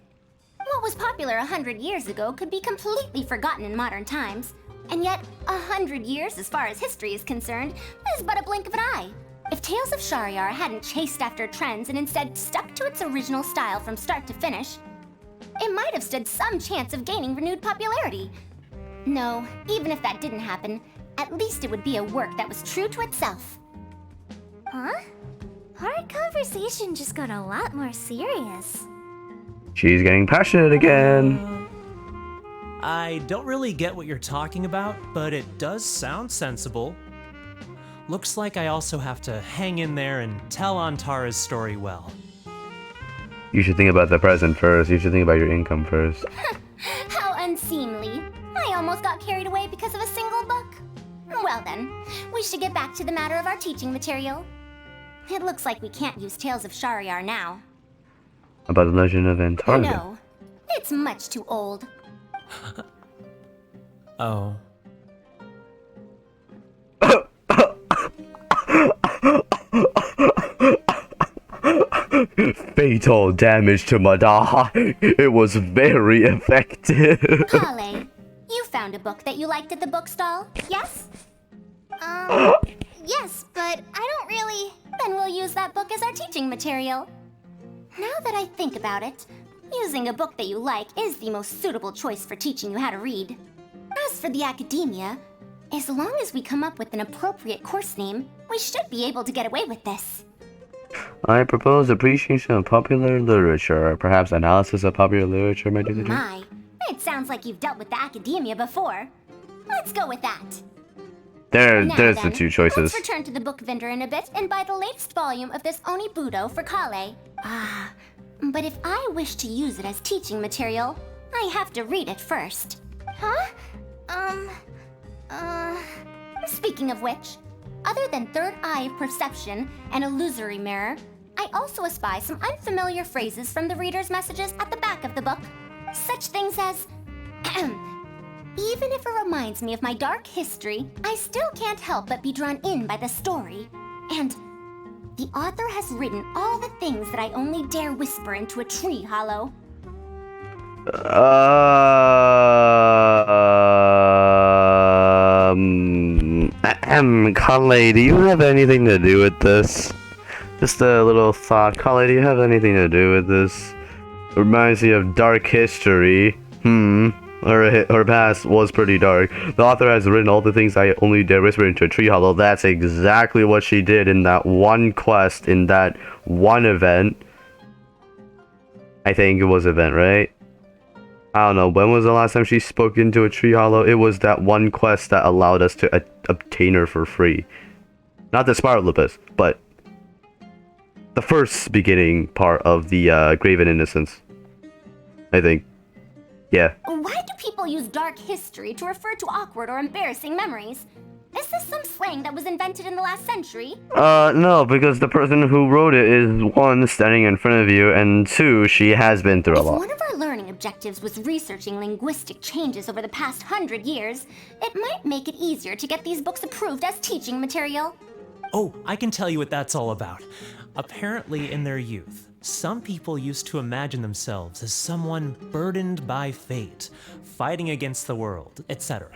What was popular 100 years ago could be completely forgotten in modern times. And yet, 100 years as far as history is concerned is but a blink of an eye. If Tales of Shahryar hadn't chased after trends and instead stuck to its original style from start to finish, it might have stood some chance of gaining renewed popularity. No, even if that didn't happen, at least it would be a work that was true to itself. Huh? Our conversation just got a lot more serious. She's getting passionate again. I don't really get what you're talking about, but it does sound sensible. Looks like I also have to hang in there and tell Antara's story well. You should think about the present first. You should think about your income first. How unseemly. I almost got carried away because of a single book. Well then, we should get back to the matter of our teaching material. It looks like we can't use Tales of Shahryar now. About the Legend of Antara. No, it's much too old. Oh. Fatal damage to Madaha. It was very effective. Kale, you found a book that you liked at the bookstall, yes? Yes, but I don't really... Then we'll use that book as our teaching material. Now that I think about it, using a book that you like is the most suitable choice for teaching you how to read. As for the academia, as long as we come up with an appropriate course name, we should be able to get away with this. I propose appreciation of popular literature. Perhaps analysis of popular literature might do the job. My, it sounds like you've dealt with the academia before. Let's go with that. Now There's then, the two choices. Let's return to the book vendor in a bit and buy the latest volume of this Onibudo for Kale. Ah, but if I wish to use it as teaching material, I have to read it first. Huh? Speaking of which, other than third eye of perception and illusory mirror, I also espy some unfamiliar phrases from the reader's messages at the back of the book. Such things as, even if it reminds me of my dark history, I still can't help but be drawn in by the story. And the author has written all the things that I only dare whisper into a tree hollow. Conley, do you have anything to do with this? Just a little thought. Conley, do you have anything to do with this? Reminds me of dark history. her past was pretty dark. The author has written all the things I only dare whisper into a tree hollow. That's exactly what she did in that one quest, in that one event. I think it was event, right? I don't know. When was the last time she spoke into a tree hollow? It was that one quest that allowed us to obtain her for free. Not the Spiral Abyss, but the first beginning part of the Graven Innocence. I think. Yeah. Why do people use dark history to refer to awkward or embarrassing memories? Is this some slang that was invented in the last century? No, because the person who wrote it is, one, standing in front of you, and two, she has been through a lot. If one of our learning objectives was researching linguistic changes over the past 100 years, it might make it easier to get these books approved as teaching material. Oh, I can tell you what that's all about. Apparently, in their youth, some people used to imagine themselves as someone burdened by fate, fighting against the world, etc.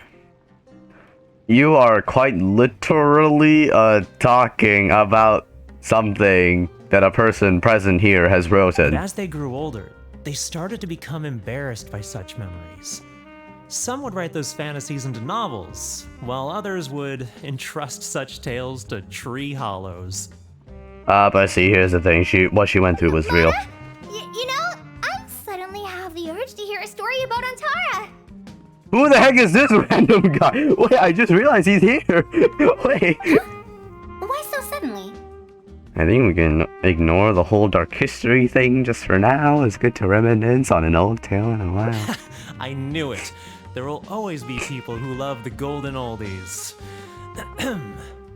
You are quite literally talking about something that a person present here has written. But as they grew older, they started to become embarrassed by such memories. Some would write those fantasies into novels, while others would entrust such tales to tree hollows. But see, here's the thing. What she went through was real. You know, I suddenly have the urge to hear a story about Antara. Who the heck is this random guy? Wait, I just realized he's here. Wait. Why so suddenly? I think we can ignore the whole dark history thing just for now. It's good to reminisce on an old tale in a while. I knew it. There will always be people who love the golden oldies.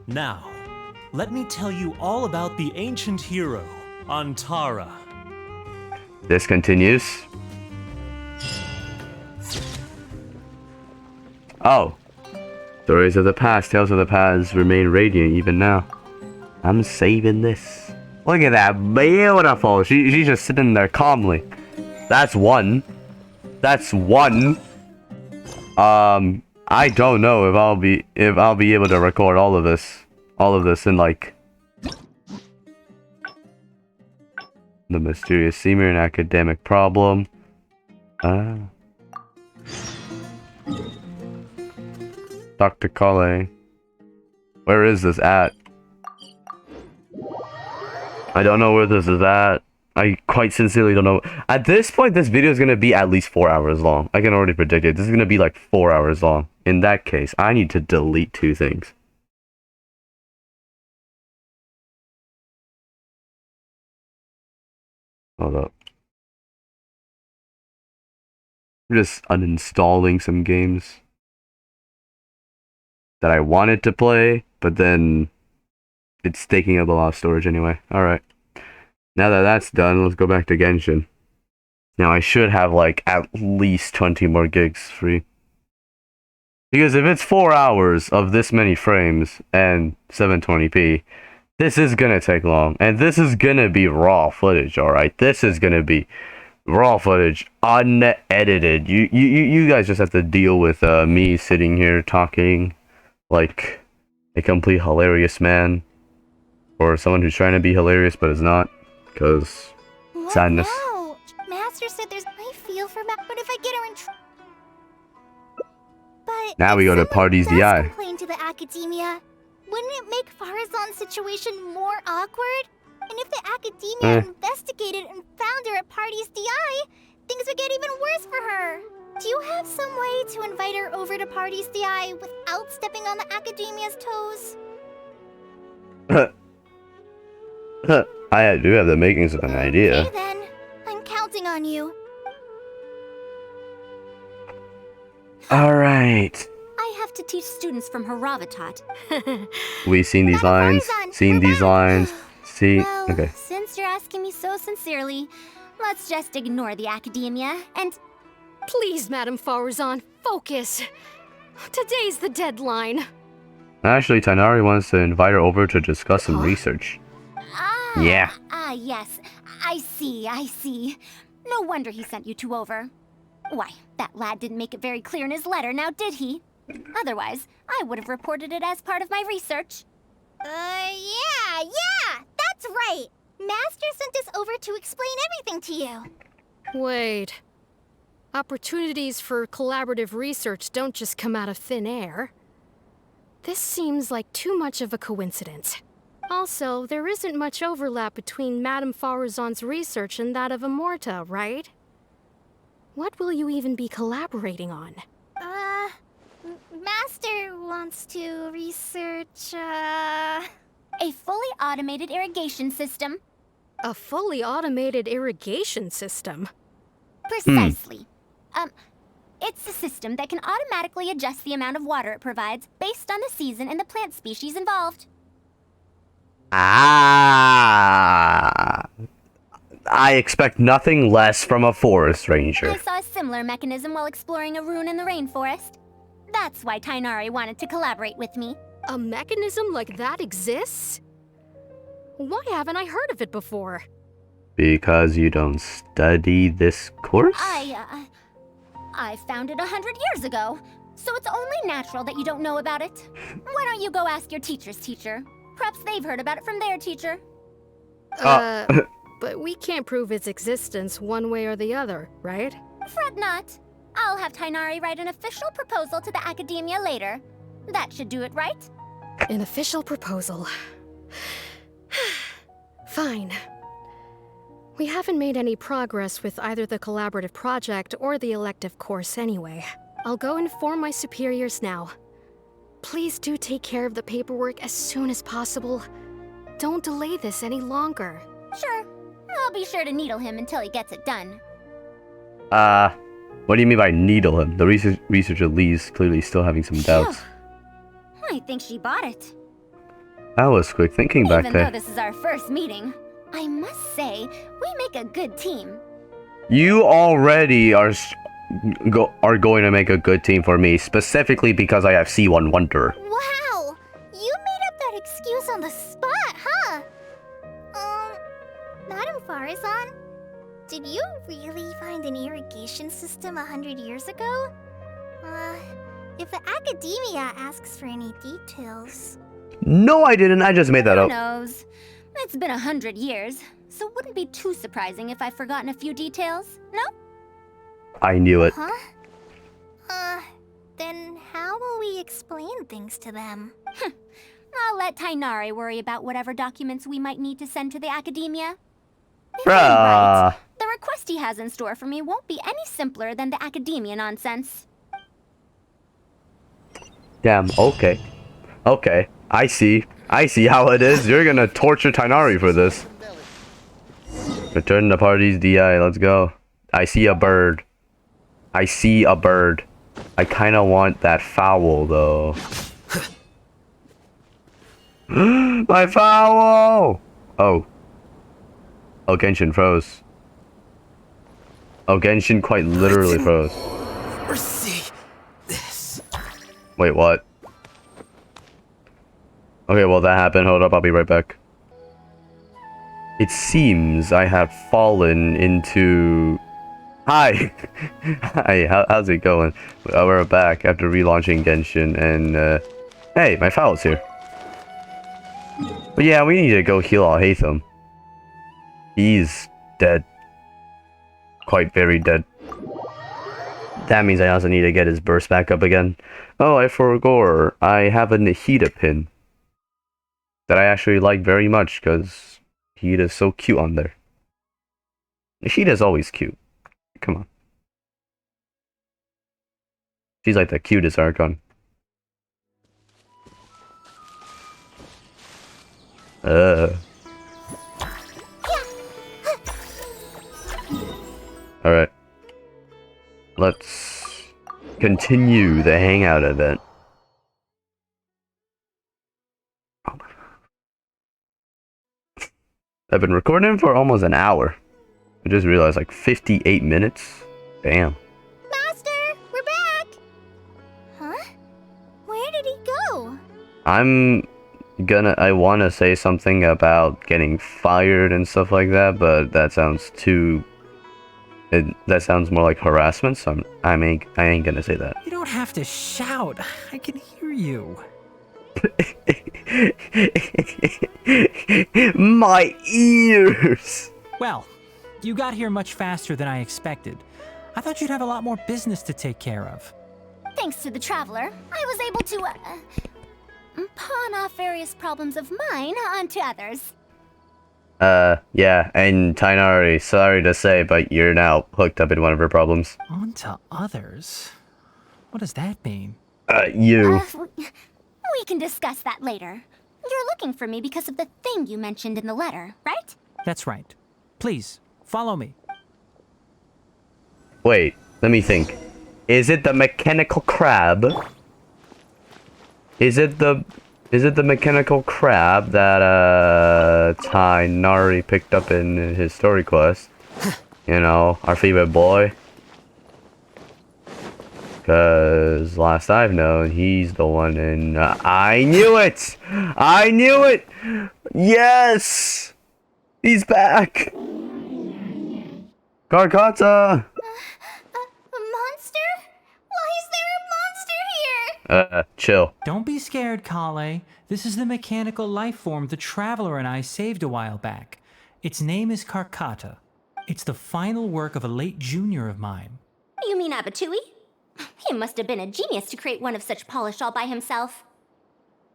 Now, let me tell you all about the ancient hero, Antara. This continues. Oh. Stories of the past, tales of the past remain radiant even now. I'm saving this. Look at that, beautiful. She's just sitting there calmly. That's one. That's one. I don't know if I'll be able to record all of this in like the mysterious seamer, an academic problem. Dr. Kale. Where is this at? I don't know where this is at. I quite sincerely don't know. At this point, this video is going to be at least 4 hours long. I can already predict it. This is going to be like 4 hours long. In that case, I need to delete 2 things. Hold up. I'm just uninstalling some games that I wanted to play, but then it's taking up a lot of storage anyway. Alright. Now that that's done, let's go back to Genshin. Now I should have like at least 20 more gigs free. Because if it's 4 hours of this many frames and 720p, this is gonna take long. And this is gonna be raw footage, alright? This is gonna be raw footage, unedited. You guys just have to deal with me sitting here talking like a complete hilarious man. Or someone who's trying to be hilarious but is not. Because sadness. No. Master said there's I feel for Matt, but if I get her in trouble. But now we go to Party's DI. Complain to the academia. Wouldn't it make Faruzan's situation more awkward? And if the academia investigated and found her at Party's DI, things would get even worse for her. Do you have some way to invite her over to Party's DI without stepping on the academia's toes? I do have the makings of an idea. Okay then, I'm counting on you. Alright. I have to teach students from Haravatat. We've seen these lines, seen these lines, see, Well, okay. since you're asking me so sincerely, let's just ignore the academia and... Please, Madam Faruzan, focus. Today's the deadline. Actually, Tainari wants to invite her over to discuss some research. Yeah. Yes. I see. No wonder he sent you two over. Why, that lad didn't make it very clear in his letter, now did he? Otherwise, I would have reported it as part of my research. Yeah, that's right. Master sent us over to explain everything to you. Wait. Opportunities for collaborative research don't just come out of thin air. This seems like too much of a coincidence. Also, there isn't much overlap between Madame Faruzan's research and that of Amorta, right? What will you even be collaborating on? Master wants to research, A fully automated irrigation system. A fully automated irrigation system? Precisely. It's a system that can automatically adjust the amount of water it provides based on the season and the plant species involved. Ah. I expect nothing less from a forest ranger. I saw a similar mechanism while exploring a rune in the rainforest. That's why Tainari wanted to collaborate with me. A mechanism like that exists? Why haven't I heard of it before? Because you don't study this course? I found it 100 years ago, so it's only natural that you don't know about it. Why don't you go ask your teacher's teacher? Perhaps they've heard about it from their teacher. But we can't prove its existence one way or the other, right? Fret not. I'll have Tainari write an official proposal to the Academia later. That should do it, right? An official proposal. Fine. We haven't made any progress with either the collaborative project or the elective course anyway. I'll go inform my superiors now. Please do take care of the paperwork as soon as possible. Don't delay this any longer. Sure. I'll be sure to needle him until he gets it done. What do you mean by needle him? The researcher Lee's clearly still having some doubts. I think she bought it. That was quick thinking back Even there. though this is our first meeting, I must say, we make a good team. You already are going to make a good team for me, specifically because I have C1 Wonder. wow! You made up that excuse on the spot, huh? Madame Faruzan, did you really find an irrigation system 100 years ago? If the Academia asks for any details... No, I didn't. I just made that Who up. knows? It's been 100 years, so it wouldn't be too surprising if I've forgotten a few details, no? I knew it. Huh? Then how will we explain things to them? I'll let Tainari worry about whatever documents we might need to send to the Academia. If I'm Bruh. right, the request he has in store for me won't be any simpler than the Academia nonsense. Damn, okay. Okay, I see. I see how it is. You're gonna torture Tainari for this. Return the party's DI, let's go. I see a bird. I see a bird. I kinda want that fowl, though. My fowl! Oh. Oh, Genshin froze. Oh, Genshin quite literally froze. Foresee this. Wait, what? Okay, well that happened. Hold up, I'll be right back. It seems I have fallen into... Hi! Hi, how's it going? We're back after relaunching Genshin, and hey, my fowl's here. But yeah, we need to go heal Alhaitham. He's dead. Quite very dead. That means I also need to get his burst back up again. Oh, I forgot. I have a Nahida pin. That I actually like very much, because Nahida's so cute on there. Nashida's always cute. Come on. She's like the cutest Archon. Alright. Let's continue the hangout event. I've been recording for almost an hour. I just realized, like, 58 minutes? Damn. Master, we're back! Huh? Where did he go? I want to say something about getting fired and stuff like that, but that sounds too... that sounds more like harassment, so I ain't gonna say that. You don't have to shout. I can hear you. My ears! Well, you got here much faster than I expected. I thought you'd have a lot more business to take care of. Thanks to the Traveler, I was able to, pawn off various problems of mine onto others. Yeah, and Tainari, sorry to say, but you're now hooked up in one of her problems. Onto others? What does that mean? You. We can discuss that later. You're looking for me because of the thing you mentioned in the letter, right? That's right. Please, follow me. Wait, let me think. Is it the mechanical crab? Is it the mechanical crab that Tainari picked up in his story quest? You know, our favorite boy. Cause last I've known, he's the one in. I knew it! I knew it! Yes! He's back! Carcata! A monster? Why is there a monster here? Chill. Don't be scared, Kale. This is the mechanical life form the Traveler and I saved a while back. Its name is Carcata. It's the final work of a late junior of mine. You mean Abatui? He must have been a genius to create one of such polish all by himself.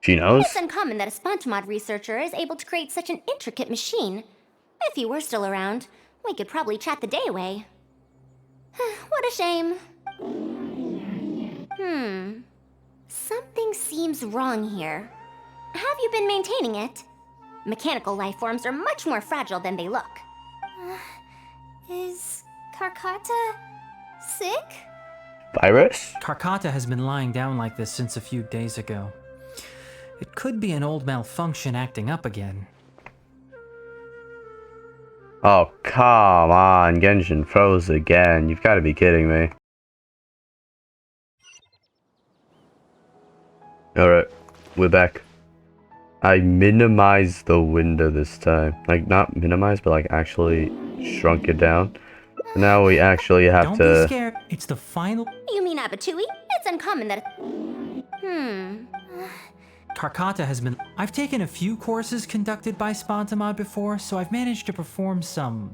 She knows? It's uncommon that a Spontamod researcher is able to create such an intricate machine. If he were still around, we could probably chat the day away. What a shame. Something seems wrong here. Have you been maintaining it? Mechanical life forms are much more fragile than they look. Is Carcata sick? Virus? Carcata has been lying down like this since a few days ago. It could be an old malfunction acting up again. Oh, come on. Genshin froze again. You've got to be kidding me. Alright, we're back. I minimized the window this time. Like, not minimized, but like actually shrunk it down. Now we actually have to... Don't be scared. It's the final... You mean Abatui? It's uncommon that... Carcata has been... I've taken a few courses conducted by Spontamod before, so I've managed to perform some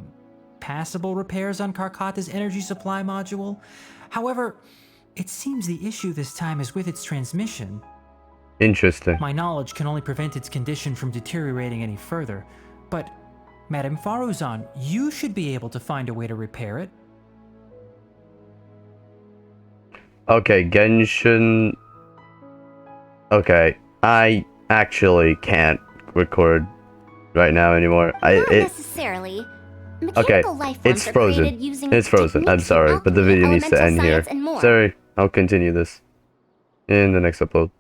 passable repairs on Carcata's energy supply module. However, it seems the issue this time is with its transmission. Interesting. My knowledge can only prevent its condition from deteriorating any further, but Madame Faruzan, you should be able to find a way to repair it. Okay, Genshin... Okay, I actually can't record right now anymore. Not necessarily. Okay, Mechanical life forms it's are frozen. created using It's frozen. I'm techniques in sorry, but the alchemy, video needs to elemental end here. science, and more. Sorry, I'll continue this in the next upload.